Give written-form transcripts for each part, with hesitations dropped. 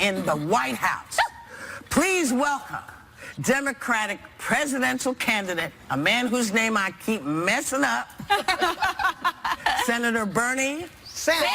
in the White House. Please welcome Democratic presidential candidate, a man whose name I keep messing up, Senator Bernie Sanders.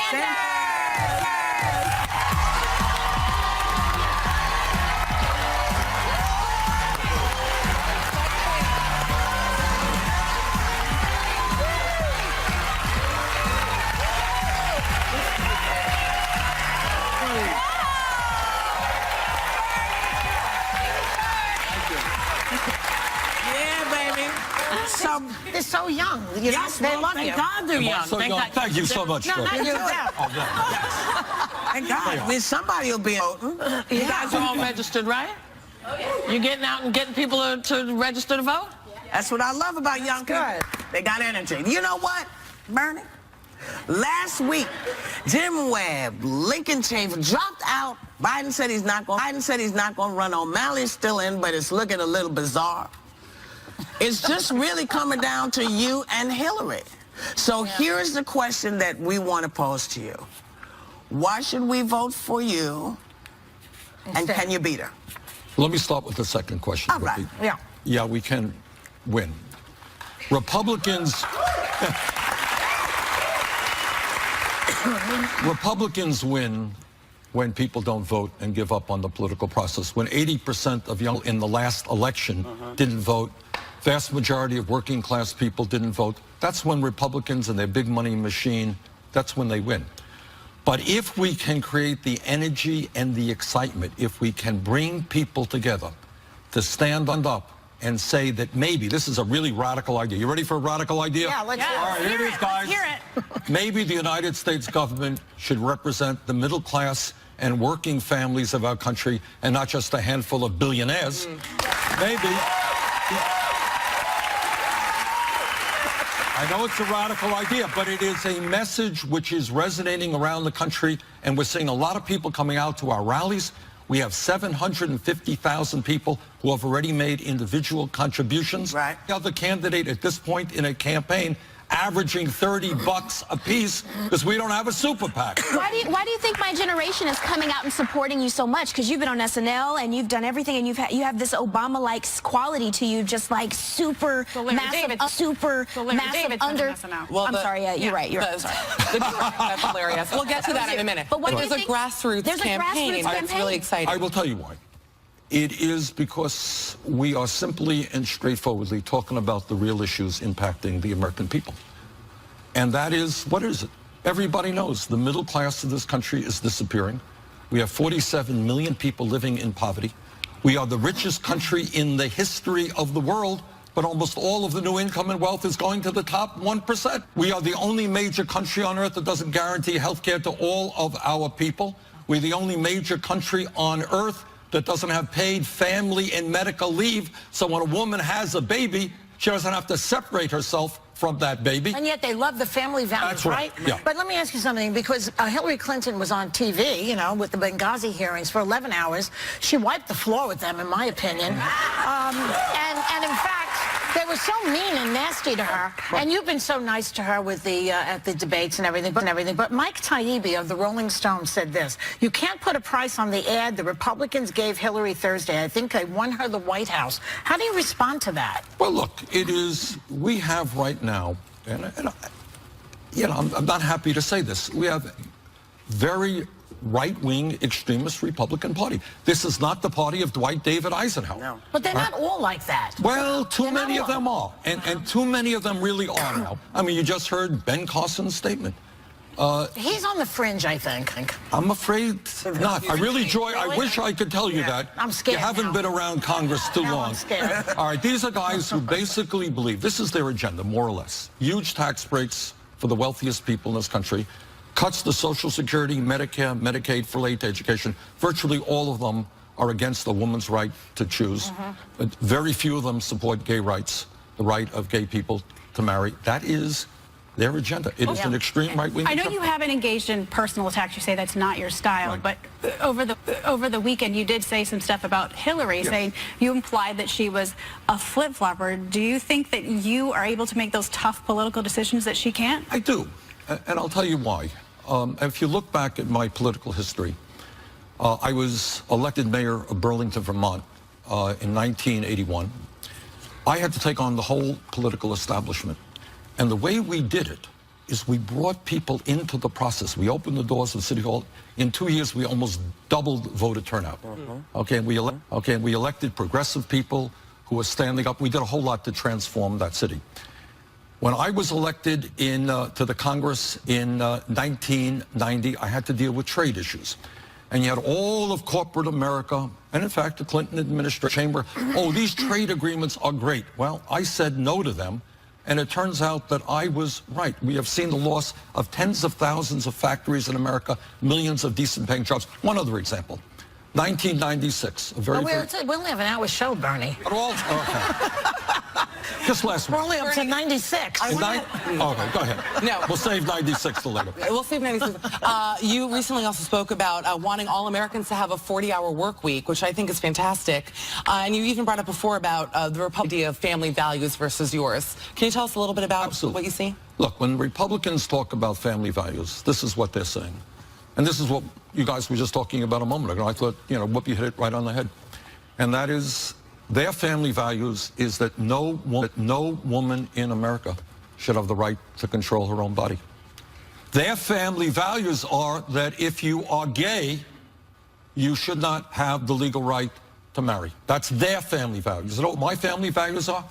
They're so young. Yes, they love thank you. God they're young. So young. Thank you so much. No, not you. Thank God. I mean, somebody will be voting. You guys are all registered, right? Oh, yeah. You getting out and getting people to register to vote? That's what I love about young people. They got energy. You know what, Bernie? Last week, Jim Webb, Lincoln Chafee dropped out. Biden said he's not going. to run. O'Malley's still in, but it's looking a little bizarre. It's just really coming down to you and Hillary. So here's the question that we want to pose to you. Why should we vote for you, and can you beat her? Let me start with the second question. All right. Yeah, we can win. Republicans win when people don't vote and give up on the political process. When 80% of young in the last election didn't vote, vast majority of working class people didn't vote, that's when Republicans and their big money machine, that's when they win. But if we can create the energy and the excitement, if we can bring people together to stand up and say that maybe this is a really radical idea. You ready for a radical idea? Yeah, let's hear it. All right, here it is, guys. Let's hear it. Maybe the United States government should represent the middle class and working families of our country and not just a handful of billionaires. Maybe. I know it's a radical idea, but it is a message which is resonating around the country, and we're seeing a lot of people coming out to our rallies. We have 750,000 people who have already made individual contributions. Right. The other candidate at this point in a campaign averaging $30 a piece because we don't have a super PAC. Why do you think my generation is coming out and supporting you so much? Because you've been on SNL and you've done everything, and you have this Obama-like quality to you, just like super massive, under. Well, I'm sorry, you're right. That's hilarious. We'll get to that in a minute. But there's a grassroots campaign. It's really exciting. I will tell you why. It is because we are simply and straightforwardly talking about the real issues impacting the American people. And that is, what is it? Everybody knows the middle class of this country is disappearing. We have 47 million people living in poverty. We are the richest country in the history of the world, but almost all of the new income and wealth is going to the top 1%. We are the only major country on earth that doesn't guarantee health care to all of our people. We're the only major country on earth that doesn't have paid family and medical leave, so when a woman has a baby, she doesn't have to separate herself from that baby. And yet they love the family values, That's right? Yeah. But let me ask you something, because Hillary Clinton was on TV, you know, with the Benghazi hearings for 11 hours. She wiped the floor with them, in my opinion. And in fact, they were so mean and nasty to her. And you've been so nice to her with the at the debates and everything. But Mike Taibbi of the Rolling Stone said this: "You can't put a price on the ad the Republicans gave Hillary Thursday. I think they won her the White House." How do you respond to that? Well, look, it is, we have right now, and you know, I'm not happy to say this, we have very right-wing extremist Republican Party. This is not the party of Dwight David Eisenhower. No. But they're not all like that. Well, too many of them are, and too many of them really are now. I mean, you just heard Ben Carson's statement. He's on the fringe, I think. I'm afraid not. I really I wish I could tell you that. I'm scared You haven't now. been around Congress too Now long. I'm scared. All right, these are guys who basically believe, this is their agenda, more or less. Huge tax breaks for the wealthiest people in this country. Cuts to Social Security, Medicare, Medicaid, for late education. Virtually all of them are against a woman's right to choose. But very few of them support gay rights, the right of gay people to marry. That is their agenda. It is an extreme right-wing I know agenda. you haven't engaged in personal attacks. You say that's not your style, Right. but over the weekend you did say some stuff about Hillary, saying you implied that she was a flip-flopper. Do you think that you are able to make those tough political decisions that she can't? I do, and I'll tell you why. If you look back at my political history, I was elected mayor of Burlington, Vermont in 1981. I had to take on the whole political establishment. And the way we did it is we brought people into the process. We opened the doors of City Hall. In 2 years, we almost doubled voter turnout. Okay, and we elected progressive people who were standing up. We did a whole lot to transform that city. When I was elected to the Congress in 1990, I had to deal with trade issues. And you had all of corporate America, and in fact, the Clinton administration chamber, oh, these trade agreements are great. Well, I said no to them, and it turns out that I was right. We have seen the loss of tens of thousands of factories in America, millions of decent paying jobs. One other example, 1996, we only have an hour show, Bernie. At all? Okay. Just last week. We're only up to 96. Okay, go ahead. No. We'll save 96 till later. We'll save 96. You recently also spoke about wanting all Americans to have a 40-hour work week, which I think is fantastic. And you even brought up before about the Republican idea of family values versus yours. Can you tell us a little bit about what you see? Look, when Republicans talk about family values, this is what they're saying. And this is what you guys were just talking about a moment ago. I thought, whoop, you hit it right on the head. And that is, their family values is that no woman in America should have the right to control her own body. Their family values are that if you are gay, you should not have the legal right to marry. That's their family values. You know what my family values are?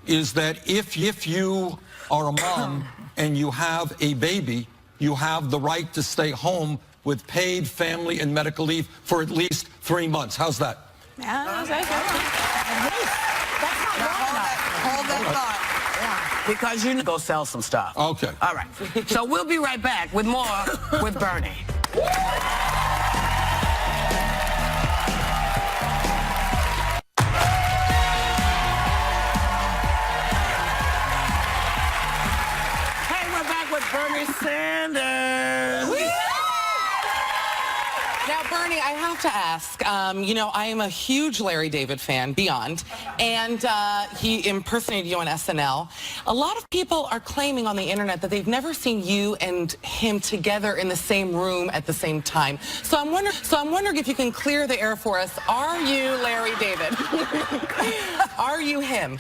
Is that if you are a mom and you have a baby, you have the right to stay home with paid family and medical leave for at least 3 months. How's that? Hold that thought. Because you go sell some stuff. Okay. All right. So we'll be right back with more with Bernie. Hey, we're back with Bernie Sanders. Now, Bernie, I have to ask, I am a huge Larry David fan, beyond, and he impersonated you on SNL. A lot of people are claiming on the internet that they've never seen you and him together in the same room at the same time. So I'm wondering if you can clear the air for us. Are you Larry David? Are you him?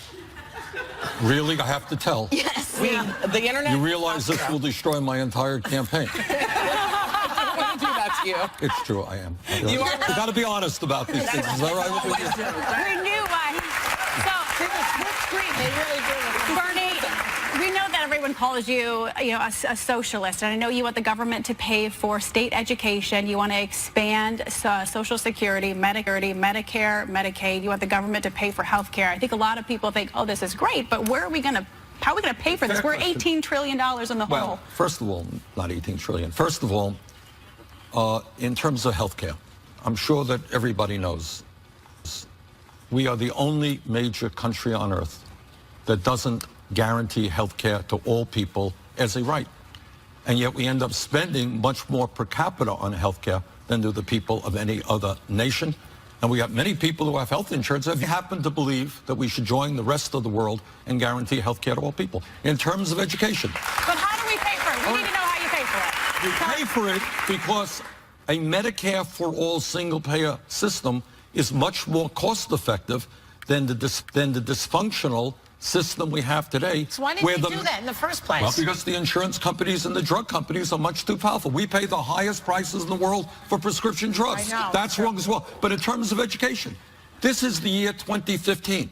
Really? I have to tell. Yes. The internet. You realize this will destroy my entire campaign. You. It's true, I am. You are. You got to be honest about these things. Is that right with you? We knew why. So, Bernie, we know that everyone calls you, a socialist, and I know you want the government to pay for state education. You want to expand Social Security, Medicare, Medicaid. You want the government to pay for health care. I think a lot of people think, oh, this is great, but how are we going to pay for this? We're $18 trillion in the hole. Well, first of all, not 18 trillion. First of all, in terms of health care, I'm sure that everybody knows we are the only major country on earth that doesn't guarantee health care to all people as a right. And yet we end up spending much more per capita on health care than do the people of any other nation. And we have many people who have health insurance. If you happen to believe that we should join the rest of the world and guarantee health care to all people. In terms of education. But how do we pay for it? We need to know how you pay for it. You pay for it because a Medicare for all single-payer system is much more cost-effective than the dysfunctional system we have today. So why didn't you do that in the first place? Well, because the insurance companies and the drug companies are much too powerful. We pay the highest prices in the world for prescription drugs. I know. That's wrong as well. But in terms of education, this is the year 2015.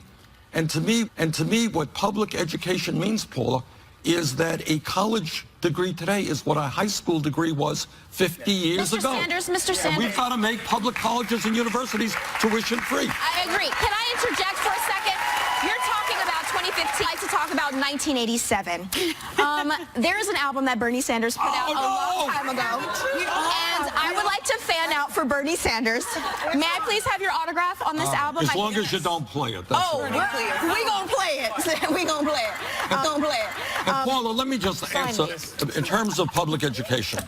And to me, what public education means, Paula, is that a college degree today is what a high school degree was 50 years ago. Mr. Sanders. And we've got to make public colleges and universities tuition free. I agree. Can I interject for a second? You're talking about 2015. I'd like to talk about 1987. There is an album that Bernie Sanders put out a long time ago. And I would like to fan out for Bernie Sanders. May I please have your autograph on this album? As long as you don't play it. That's Oh, we gonna play it. We gonna play it. I'm gonna play it. And Paula, let me just answer, in terms of public education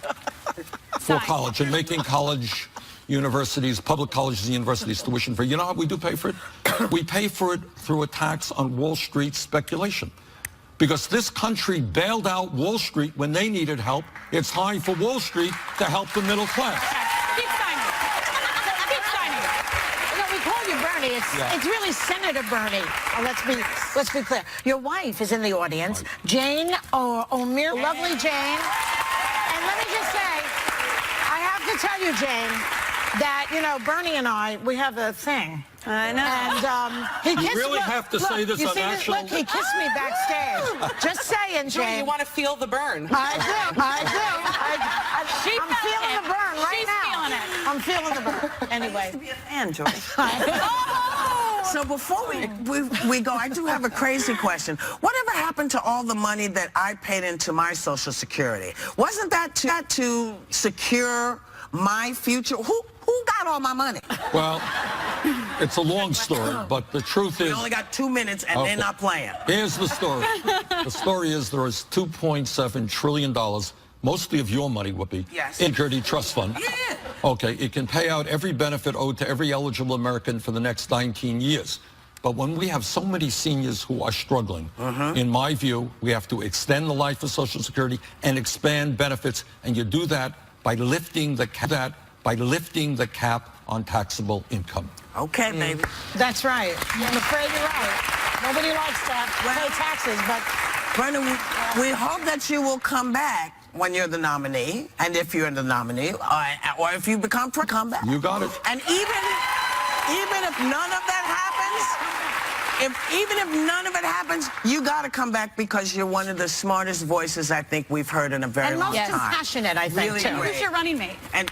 for college and making college universities, public colleges and universities tuition free, you know how we do pay for it? We pay for it through a tax on Wall Street speculation. Because this country bailed out Wall Street when they needed help. It's time for Wall Street to help the middle class. Keep signing. Bernie. It's really Senator Bernie. Let's be clear. Your wife is in the audience, Jane O'Meara. Lovely Jane. And let me just say, I have to tell you, Jane, that, you know, Bernie and I, we have a thing. I know. And he kissed me. really have to say this you on see national- Look, he kissed me backstage. Just saying, Joy, Jane. you want to feel the burn. I do. I'm feeling the burn right She's now. feeling it. I'm feeling the burn. Anyway. be a fan, Joyce. So before we go, I do have a crazy question. Whatever happened to all the money that I paid into my Social Security? Wasn't that to secure my future? Who got all my money? Well, it's a long story, but the truth We is... only got 2 minutes and they're not playing. Here's the story. The story is there is $2.7 trillion, mostly of your money, Whoopi, Yes. in Security Trust Fund. Yeah. Okay, it can pay out every benefit owed to every eligible American for the next 19 years. But when we have so many seniors who are struggling, in my view, we have to extend the life of Social Security and expand benefits, and you do that by lifting the cap on taxable income. Okay, baby. That's right. I'm afraid you're right. Nobody likes to pay taxes, but... Bernie, we hope that you will come back when you're the nominee, and if you're the nominee, or if you come back. You got it. And even if none of that happens, even if none of it happens, you got to come back because you're one of the smartest voices I think we've heard in a very And long most time. compassionate, I think, Really too. great. Who's your running mate? And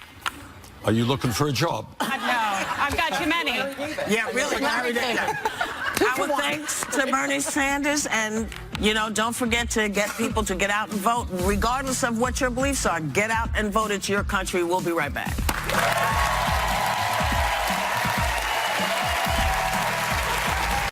Are you looking for a job? No, I've got too many. yeah, really, Larry David. Our thanks to Bernie Sanders, and you know, don't forget to get people to get out and vote, regardless of what your beliefs are. Get out and vote. It's your country. We'll be right back.